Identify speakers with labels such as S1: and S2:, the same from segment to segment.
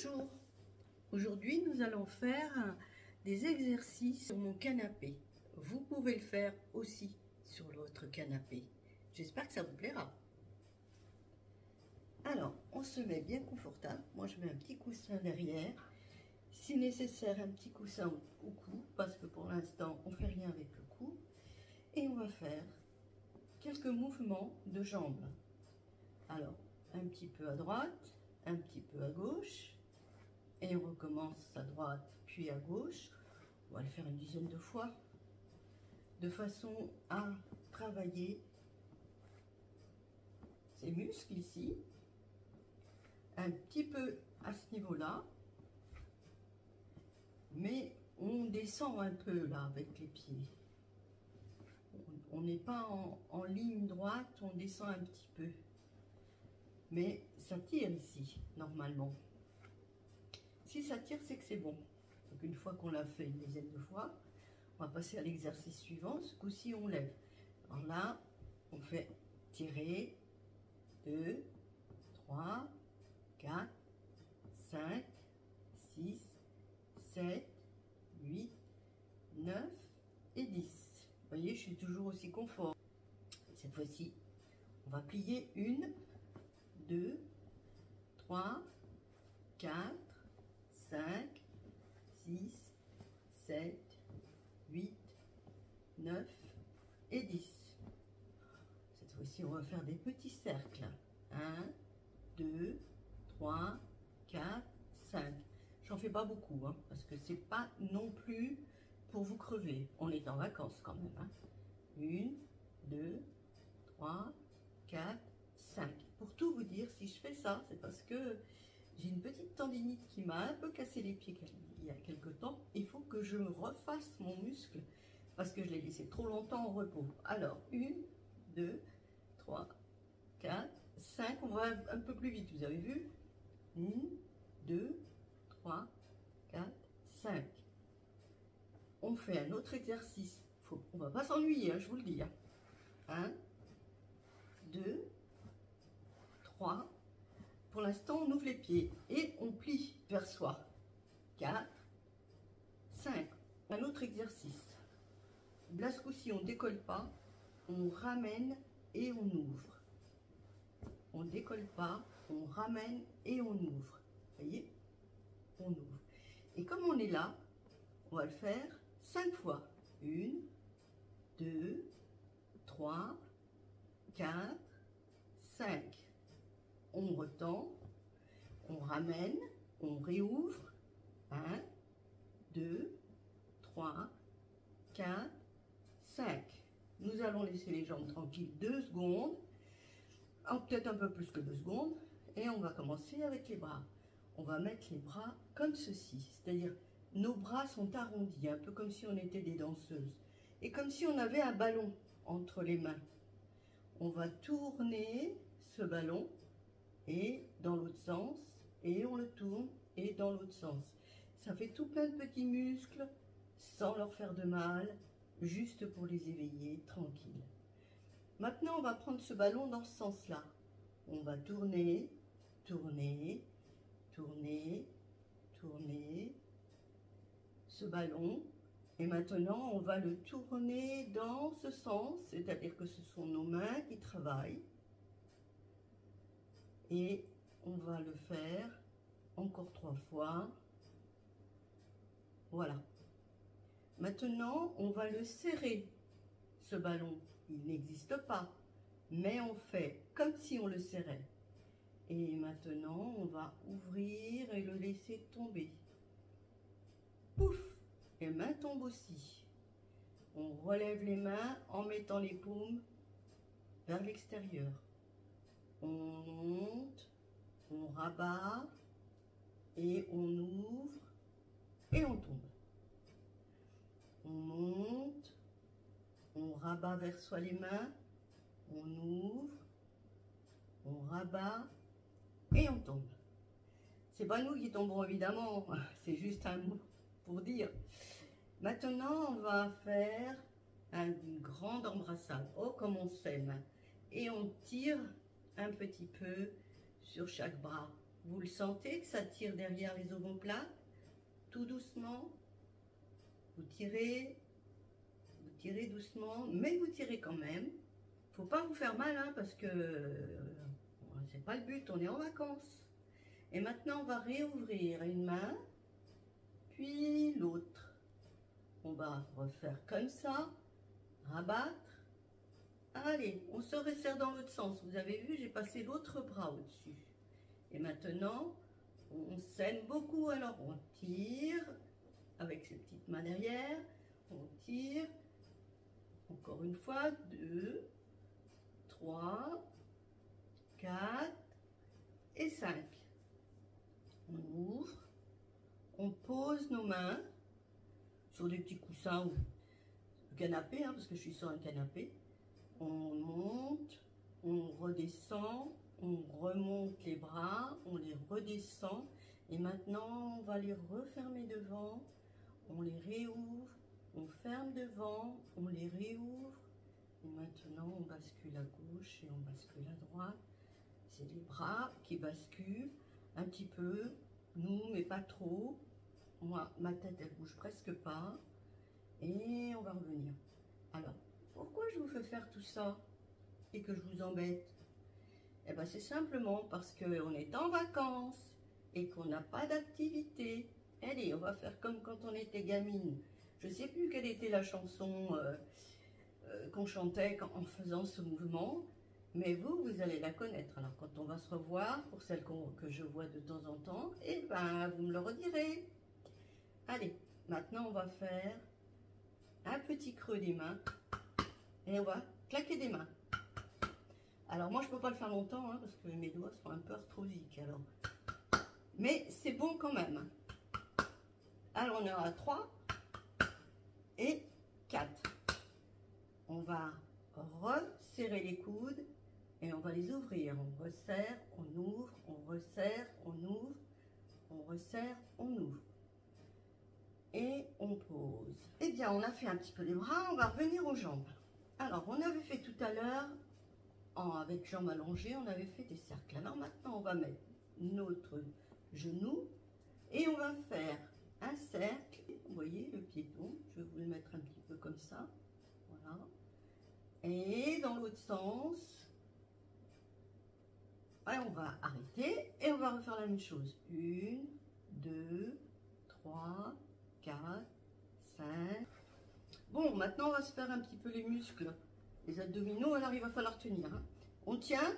S1: Bonjour, aujourd'hui nous allons faire des exercices sur mon canapé. Vous pouvez le faire aussi sur votre canapé. J'espère que ça vous plaira. Alors, on se met bien confortable. Moi, je mets un petit coussin derrière. Si nécessaire, un petit coussin au cou, parce que pour l'instant, on ne fait rien avec le cou. Et on va faire quelques mouvements de jambes. Alors, un petit peu à droite, un petit peu à gauche. Et on recommence à droite, puis à gauche. On va le faire une dizaine de fois, de façon à travailler ces muscles ici, un petit peu à ce niveau-là, mais on descend un peu là avec les pieds. On n'est pas en ligne droite, on descend un petit peu. Mais ça tire ici, normalement. Si ça tire, c'est que c'est bon. Donc une fois qu'on l'a fait une dizaine de fois, on va passer à l'exercice suivant. Ce coup-ci, on lève. Alors là, on fait tirer 2, 3, 4, 5, 6, 7, 8, 9 et 10. Vous voyez, je suis toujours aussi confort. Cette fois-ci, on va plier 1, 2, 3, 4, 5, 6, 7, 8, 9 et 10. Cette fois-ci, on va faire des petits cercles. 1, 2, 3, 4, 5. J'en fais pas beaucoup, hein, parce que c'est pas non plus pour vous crever. On est en vacances quand même. Hein. 1, 2, 3, 4, 5. Pour tout vous dire, si je fais ça, c'est parce que j'ai une petite tendinite qui m'a un peu cassé les pieds il y a quelque temps. Il faut que je refasse mon muscle parce que je l'ai laissé trop longtemps en repos. Alors, 1, 2, 3, 4, 5. On va un peu plus vite, vous avez vu? 1, 2, 3, 4, 5. On fait un autre exercice. On ne va pas s'ennuyer, hein, je vous le dis. 1, 2, 3. Pour l'instant, on ouvre les pieds et on plie vers soi. 4, 5. Un autre exercice. Là, ce coup-ci, on ne décolle pas, on ramène et on ouvre. On ne décolle pas, on ramène et on ouvre. Vous voyez? On ouvre. Et comme on est là, on va le faire 5 fois. 1, 2, 3, 4, 5. On retend, on ramène, on réouvre. 1, 2, 3, 4, 5. Nous allons laisser les jambes tranquilles 2 secondes, peut-être un peu plus que 2 secondes, et on va commencer avec les bras. On va mettre les bras comme ceci, c'est-à-dire nos bras sont arrondis, un peu comme si on était des danseuses, et comme si on avait un ballon entre les mains. On va tourner ce ballon, et dans l'autre sens, et on le tourne, et dans l'autre sens. Ça fait tout plein de petits muscles, sans leur faire de mal, juste pour les éveiller, tranquille. Maintenant, on va prendre ce ballon dans ce sens-là. On va tourner, tourner, tourner, tourner ce ballon. Et maintenant, on va le tourner dans ce sens, c'est-à-dire que ce sont nos mains qui travaillent. Et on va le faire encore 3 fois. Voilà. Maintenant, on va le serrer, ce ballon. Il n'existe pas, mais on fait comme si on le serrait. Et maintenant, on va ouvrir et le laisser tomber. Pouf! Les mains tombent aussi. On relève les mains en mettant les paumes vers l'extérieur. On monte, on rabat, et on ouvre, et on tombe. On monte, on rabat vers soi les mains, on ouvre, on rabat, et on tombe. C'est pas nous qui tombons évidemment, c'est juste un mot pour dire. Maintenant, on va faire une grande embrassade. Oh, comme on s'aime! Et on tire un petit peu sur chaque bras. Vous le sentez que ça tire derrière les omoplates? Tout doucement. Vous tirez doucement, mais vous tirez quand même. Faut pas vous faire mal, hein, parce que c'est pas le but, on est en vacances. Et maintenant, on va réouvrir une main, puis l'autre. On va refaire comme ça, rabattre. Allez, on se resserre dans l'autre sens. Vous avez vu, j'ai passé l'autre bras au-dessus. Et maintenant, on saigne beaucoup, alors on tire avec ses petites mains derrière. On tire. Encore une fois, 2, 3, 4 et 5. On ouvre, on pose nos mains sur des petits coussins ou canapé, hein, parce que je suis sur un canapé. On monte, on redescend, on remonte les bras, on les redescend. Et maintenant, on va les refermer devant, on les réouvre, on ferme devant, on les réouvre. Et maintenant, on bascule à gauche et on bascule à droite. C'est les bras qui basculent un petit peu, nous, mais pas trop. Moi, ma tête, elle bouge presque pas. Et on va revenir. Alors, pourquoi je vous fais faire tout ça et que je vous embête? Eh bien, c'est simplement parce qu'on est en vacances et qu'on n'a pas d'activité. Allez, on va faire comme quand on était gamine. Je ne sais plus quelle était la chanson qu'on chantait en faisant ce mouvement, mais vous allez la connaître. Alors, quand on va se revoir, pour celles que je vois de temps en temps, eh ben, vous me le redirez. Allez, maintenant, on va faire un petit creux des mains et on va claquer des mains. Alors, moi, je ne peux pas le faire longtemps, hein, parce que mes doigts sont un peu arthrosiques, alors. Mais c'est bon quand même. Alors, on est à 3 et 4. On va resserrer les coudes et on va les ouvrir. On resserre, on ouvre, on resserre, on ouvre, on resserre, on ouvre. Et on pose. Eh bien, on a fait un petit peu les bras, on va revenir aux jambes. Alors, on avait fait tout à l'heure, avec jambes allongées, on avait fait des cercles. Alors maintenant, on va mettre notre genou et on va faire un cercle. Vous voyez le piéton, je vais vous le mettre un petit peu comme ça. Voilà. Et dans l'autre sens, on va arrêter et on va refaire la même chose. 1, 2, 3, 4, 5. Bon, maintenant on va se faire un petit peu les muscles, les abdominaux. Alors il va falloir tenir. Hein. On tient,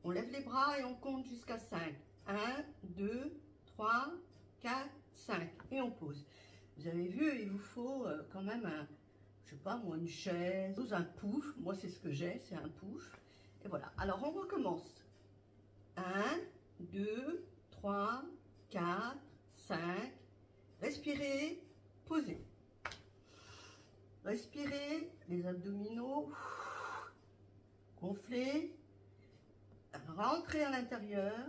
S1: on lève les bras et on compte jusqu'à 5. 1, 2, 3, 4, 5. Et on pose. Vous avez vu, il vous faut quand même je sais pas moi, une chaise, un pouf. Moi c'est ce que j'ai, c'est un pouf. Et voilà. Alors on recommence. 1, 2, 3, 4, 5. Respirez, posez. Respirez, les abdominaux. Gonflez. Rentrez à l'intérieur.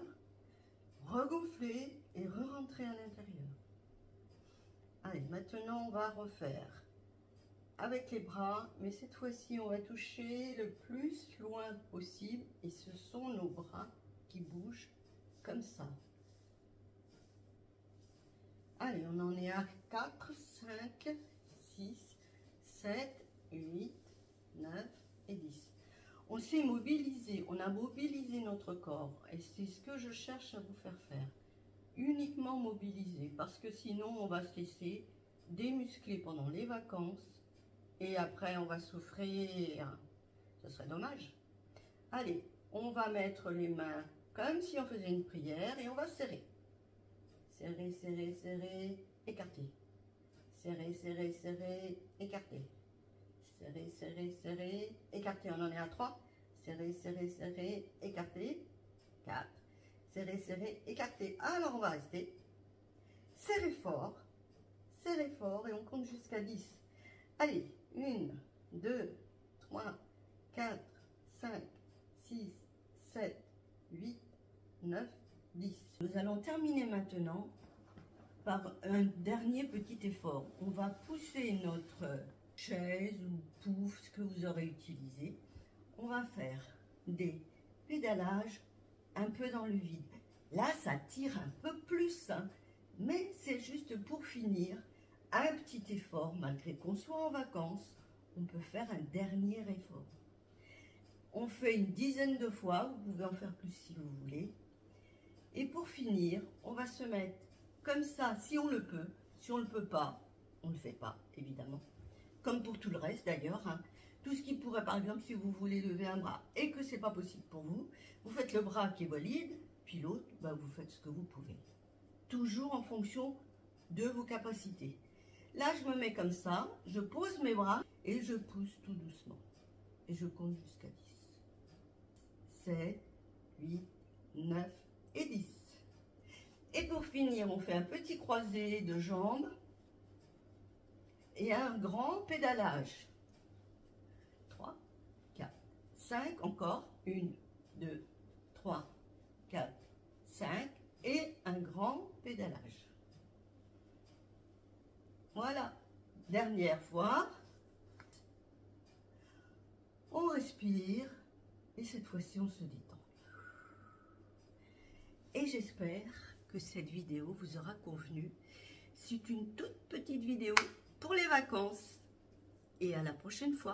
S1: Regonflez et re-rentrez à l'intérieur. Allez, maintenant on va refaire avec les bras, mais cette fois-ci on va toucher le plus loin possible et ce sont nos bras qui bougent comme ça. Allez, on en est à 4, 5, 6, 7, 8, 9 et 10. On s'est mobilisé, on a mobilisé notre corps et c'est ce que je cherche à vous faire faire. Uniquement mobilisé, parce que sinon on va se laisser démuscler pendant les vacances et après on va souffrir. Ce serait dommage. Allez, on va mettre les mains comme si on faisait une prière et on va serrer. Serrer, serrer, serrer, écarter. Serrer, serrer, serrer, écarter. Serrer, serrer, serrer, écarter. On en est à 3. Serrer, serrer, serrer, écarter. 4. Serrer, serrer, écarter. Alors on va rester. Serrer fort et on compte jusqu'à 10. Allez, 1, 2, 3, 4, 5, 6, 7, 8, 9, 10. Nous allons terminer maintenant par un dernier petit effort. On va pousser notre chaise ou pouf, ce que vous aurez utilisé. On va faire des pédalages un peu dans le vide. Là, ça tire un peu plus, hein, mais c'est juste pour finir un petit effort, malgré qu'on soit en vacances, on peut faire un dernier effort. On fait une dizaine de fois, vous pouvez en faire plus si vous voulez. Et pour finir, on va se mettre comme ça, si on le peut. Si on ne le peut pas, on ne le fait pas, évidemment. Comme pour tout le reste d'ailleurs, hein. Tout ce qui pourrait, par exemple, si vous voulez lever un bras et que c'est pas possible pour vous, vous faites le bras qui est valide, puis l'autre, bah, vous faites ce que vous pouvez. Toujours en fonction de vos capacités. Là, je me mets comme ça, je pose mes bras et je pousse tout doucement. Et je compte jusqu'à 10. 7, 8, 9 et 10. Et pour finir, on fait un petit croisé de jambes et un grand pédalage. 3, 4, 5, encore. 1, 2, 3, 4, 5 et un grand pédalage. Voilà, dernière fois. On respire et cette fois-ci on se détend. Et j'espère que cette vidéo vous aura convenu. C'est une toute petite vidéo pour les vacances. Et à la prochaine fois.